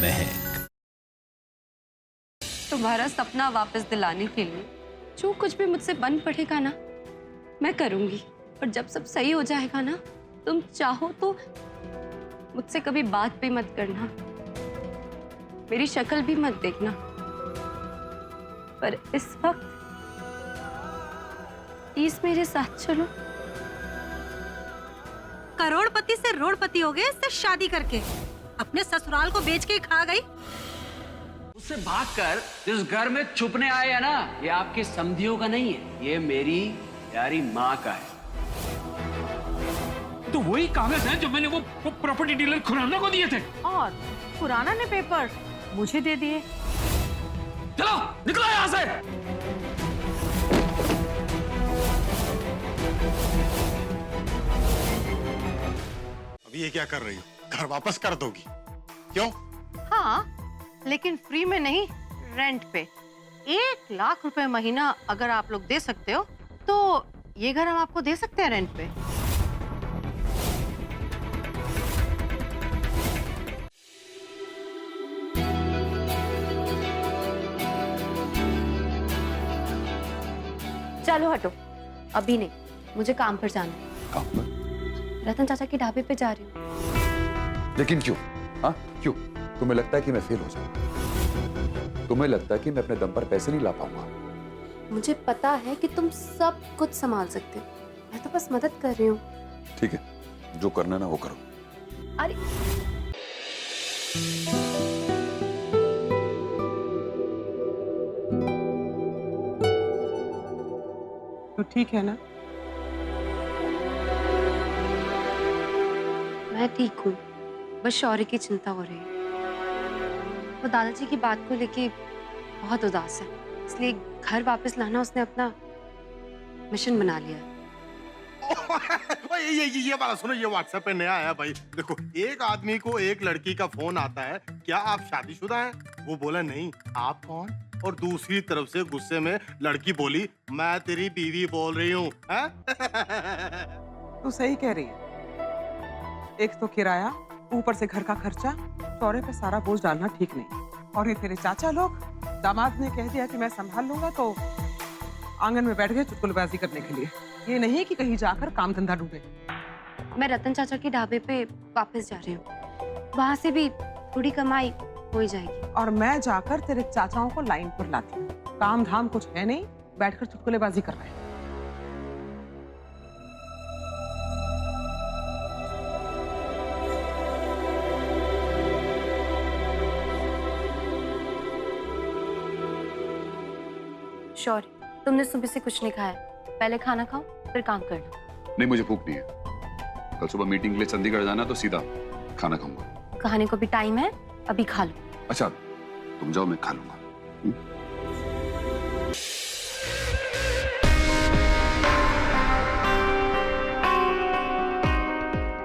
महक। तुम्हारा सपना वापस दिलाने के लिए जो कुछ भी मुझसे बन पड़ेगा ना, मैं करूंगी। और जब सब सही हो जाएगा ना, तुम चाहो तो मुझसे कभी बात भी मत करना, मेरी शक्ल भी मत देखना। पर इस वक्त प्लीज मेरे साथ चलो। करोड़पति से रोड़पति हो गए इससे शादी करके, अपने ससुराल को बेच के खा गई। उससे भागकर जिस घर में छुपने आए हैं ना, ये आपके समधियों का नहीं है, ये मेरी प्यारी माँ का है। तो वही कागज हैं जो मैंने वो प्रॉपर्टी डीलर खुराना को दिए थे। और खुराना ने पेपर मुझे दे दिए। चलो निकलो यहाँ से। अभी ये क्या कर रही हो? घर वापस कर दोगी? क्यों? हाँ, लेकिन फ्री में नहीं, रेंट पे। 1 लाख रुपए महीना अगर आप लोग दे सकते हो तो ये घर हम आपको दे सकते हैं रेंट पे। चलो हटो, अभी नहीं, मुझे काम पर जाना है। काम पर? रतन चाचा के ढाबे पे जा रही हूँ। लेकिन क्यों? हाँ क्यों? तुम्हें लगता है कि मैं फेल हो जाऊंगा? तुम्हें लगता है कि मैं अपने दम पर पैसे नहीं ला पाऊंगा? मुझे पता है कि तुम सब कुछ संभाल सकते हो, मैं तो बस मदद कर रही हूँ। ठीक है, जो करना ना वो करो। अरे तो ठीक है ना? मैं ठीक हूँ, बस शौर्य की चिंता हो रही है। वो दादाजी की बात को लेके बहुत उदास है, इसलिए घर वापस लाना उसने अपना मिशन बना लिया है। ये वाला सुनो, ये व्हाट्सएप पे नया आया भाई। देखो, एक आदमी को एक लड़की का फोन आता है, क्या आप शादीशुदा हैं? वो बोला नहीं, आप कौन? और दूसरी तरफ से गुस्से में लड़की बोली, मैं तेरी बीवी बोल रही हूँ। तू सही कह रही है। एक तो किराया, ऊपर से घर का खर्चा, शौर्य पे सारा बोझ डालना ठीक नहीं। और ये तेरे चाचा लोग, दामाद ने कह दिया कि मैं संभाल लूंगा, तो आंगन में बैठ गए चुटकुलेबाजी करने के लिए। ये नहीं कि कहीं जाकर काम धंधा ढूंढे। मैं रतन चाचा के ढाबे पे वापस जा रही हूँ, वहां से भी थोड़ी कमाई हो ही जाएगी। और मैं जाकर तेरे चाचाओं को लाइन पर लाती हूँ। काम धाम कुछ है नहीं, बैठकर चुटकुलेबाजी कर रहे हैं। शौर्य, तुमने सुबह से कुछ नहीं खाया, पहले खाना खाओ फिर काम करना। नहीं, मुझे भूख नहीं है। कल सुबह मीटिंग के लिए चंडीगढ़ जाना, तो सीधा खाना खाऊंगा। खाने को भी टाइम है, अभी खा लो। अच्छा, तुम जाओ, मैं खा लूंगा।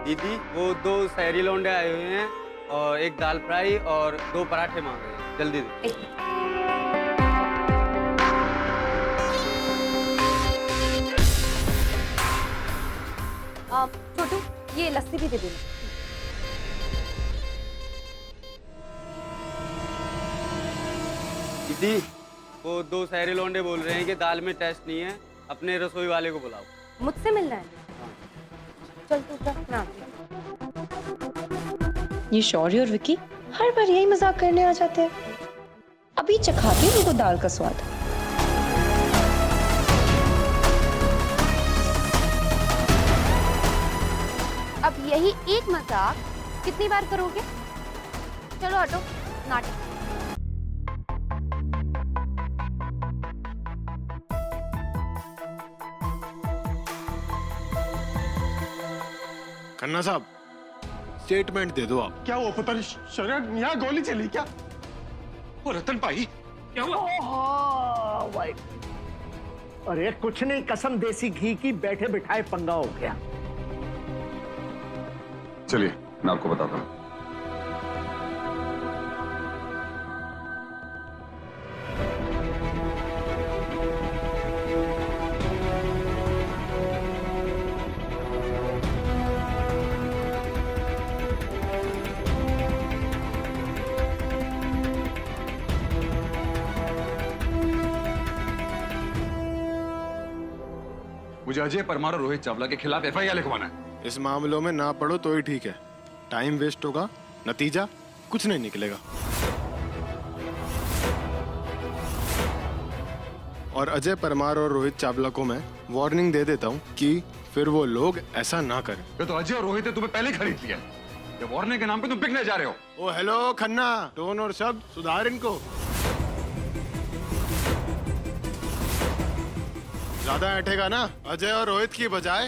दीदी, वो 2 शहरी लौंडे आए हुए हैं और एक दाल फ्राई और 2 पराठे मांग रहे हैं, जल्दी दो। छोटू, ये लस्सी भी दे देना। दीदी, वो 2 शहरी लौंडे बोल रहे हैं कि दाल में टेस्ट नहीं है, अपने रसोई वाले को बुलाओ। मुझसे मिलना है? चल तू जा, मैं आती हूँ। ये शौर्य और विकी हर बार यही मजाक करने आ जाते हैं। अभी चखाती हूँ उनको दाल का स्वाद। अब यही एक मजाक कितनी बार करोगे? चलो हटो, नाटक। खन्ना साहब, स्टेटमेंट दे दो आप। क्या वो पता नहीं, शौर्य यहाँ गोली चली क्या? वो रतन भाई, क्या हुआ? अरे कुछ नहीं, कसम देसी घी की, बैठे बिठाए पंगा हो गया। चलिए, मैं आपको बताता हूँ। मुझे अजय परमार और रोहित चावला के खिलाफ FIR लिखवाना है। इस मामलों में ना पढ़ो तो ही ठीक है, टाइम वेस्ट होगा, नतीजा कुछ नहीं निकलेगा। और अजय परमार और रोहित चावला को मैं वार्निंग दे देता हूँ कि फिर वो लोग ऐसा ना करें। ये तो अजय और रोहित ने तुम्हें पहले खरीद लिया। ये वार्निंग के नाम पे तुम बिकने जा रहे हो। ओ हेलो खन्ना, टोन और शब्द सुधार इनको। ज्यादा ऐठेगा ना, अजय और रोहित की बजाय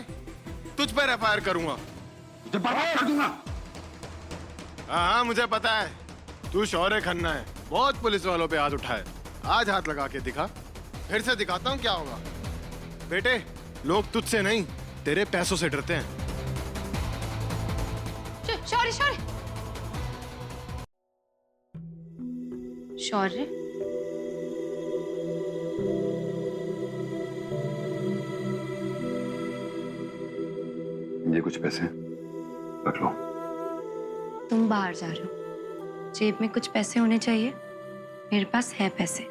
तुझ पर FIR करूंगा। तुझे बर्बाद कर दूंगा। हाँ मुझे पता है, तू शौर्य खन्ना है, बहुत पुलिस वालों पे हाथ उठाए। आज हाथ लगा के दिखा, फिर से दिखाता हूँ क्या होगा। बेटे, लोग तुझसे नहीं तेरे पैसों से डरते हैं। शौर्य शौर्य शौर्य, ये कुछ पैसे रख लो। तुम बाहर जा रहे हो, जेब में कुछ पैसे होने चाहिए। मेरे पास है पैसे।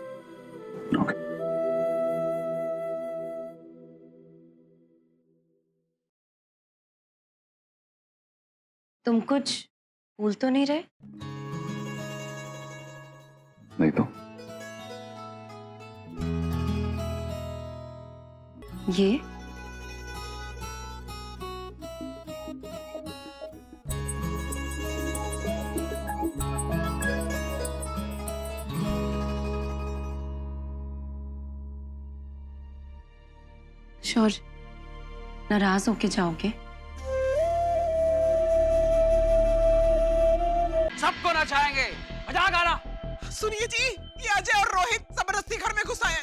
ओके। तुम कुछ भूल तो नहीं रहे? नहीं तो ये शौर्य, नाराज होके जाओगे? सबको नचाएंगे, मजाक आ रहा। सुनिए जी, ये अजय और रोहित जबरदस्ती घर में घुस आए।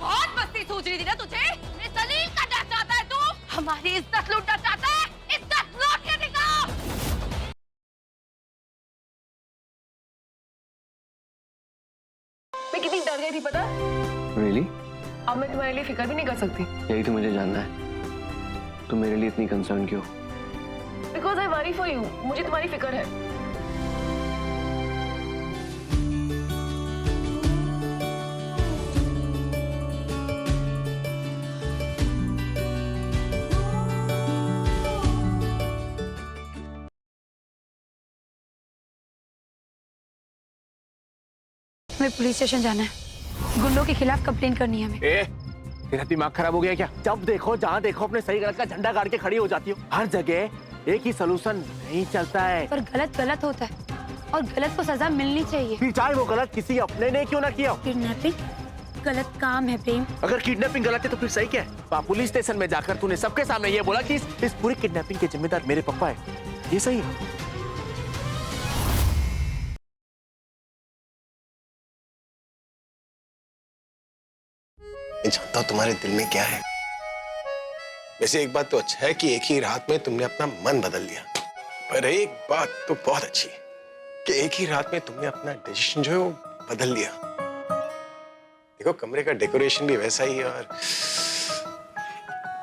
बहुत मस्ती सूझ रही थी ना तुझे? हमें जलील करना चाहता है तू? हमारी इज्जत लूटना चाहता है? इज्जत लौट के दिखा। मैं कितनी डर गई थी पता? Really? अब मैं तुम्हारे लिए फिक्र भी नहीं कर सकती। यही तो मुझे जानना है, तुम मेरे लिए इतनी कंसर्न क्यों? Because I worry for you. मुझे तुम्हारी फिक्र है। हमें पुलिस स्टेशन जाना है, गुंडों के खिलाफ कंप्लेन करनी है हमें। तेरा दिमाग खराब हो गया क्या? जब देखो जहाँ देखो अपने सही गलत का झंडा गाड़ के खड़ी हो जाती हो। हर जगह एक ही सोल्यूशन नहीं चलता है। पर गलत गलत होता है और गलत को सजा मिलनी चाहिए। फिर चाहे वो गलत किसी अपने ने क्यों ना किया। किडनैपिंग गलत काम है प्रेम। अगर किडनैपिंग गलत है तो फिर सही क्या है? पुलिस स्टेशन में जाकर तूने सबके सामने ये बोला कि इस पूरी किडनैपिंग के जिम्मेदार मेरे पापा है, ये सही है? मैं जानता हूं तुम्हारे दिल में क्या है। वैसे एक बात तो अच्छा है कि एक ही रात में तुमने अपना मन बदल दिया, पर एक बात तो बहुत अच्छी है कि एक ही रात में तुमने अपना डिसीजन जो है वो बदल लिया। देखो कमरे का डेकोरेशन भी वैसा ही है और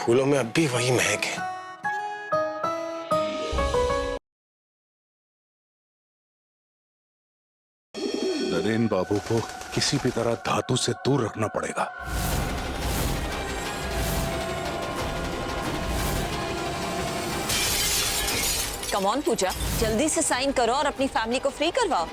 फूलों में अब भी वही महक है। नरेन बाबू को किसी भी तरह धातु से दूर रखना पड़ेगा। कम ऑन पूजा, जल्दी से साइन करो और अपनी फैमिली को फ्री करवाओ।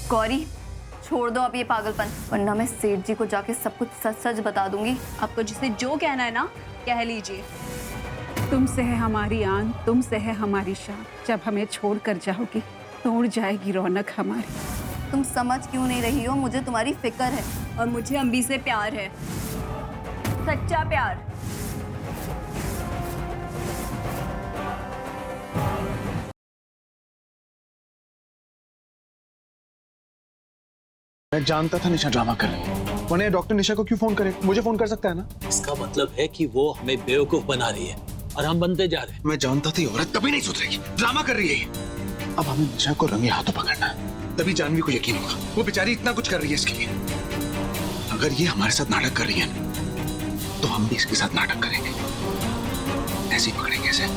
गौरी, छोड़ दो अब ये पागलपन, वरना मैं सेठ जी को जाके सब कुछ सच सच बता दूंगी। आपको जिसे जो कहना है ना कह लीजिए। तुमसे है हमारी आन, तुमसे है हमारी शान। जब हमें छोड़ कर जाओगी तो उड़ जाएगी रौनक हमारी। तुम समझ क्यों नहीं रही हो? मुझे तुम्हारी फिक्र है और मुझे अम्बी से प्यार है, सच्चा प्यार। मैं जानता था निशा ड्रामा कर रही है, वरना डॉक्टर निशा को क्यों फोन करे? मुझे फोन कर सकता है ना। इसका मतलब है कि वो हमें बेवकूफ बना रही है और हम बनते जा रहे हैं। मैं जानता था ये औरत कभी नहीं सुधरेगी, ड्रामा कर रही है। अब हमें निशा को रंगे हाथों पकड़ना है। तभी जानवी को यकीन होगा। वो बेचारी इतना कुछ कर रही है इसके लिए। अगर ये हमारे साथ नाटक कर रही है ना, तो हम भी इसके साथ नाटक करेंगे। ऐसे ही पकड़ेंगे इसे।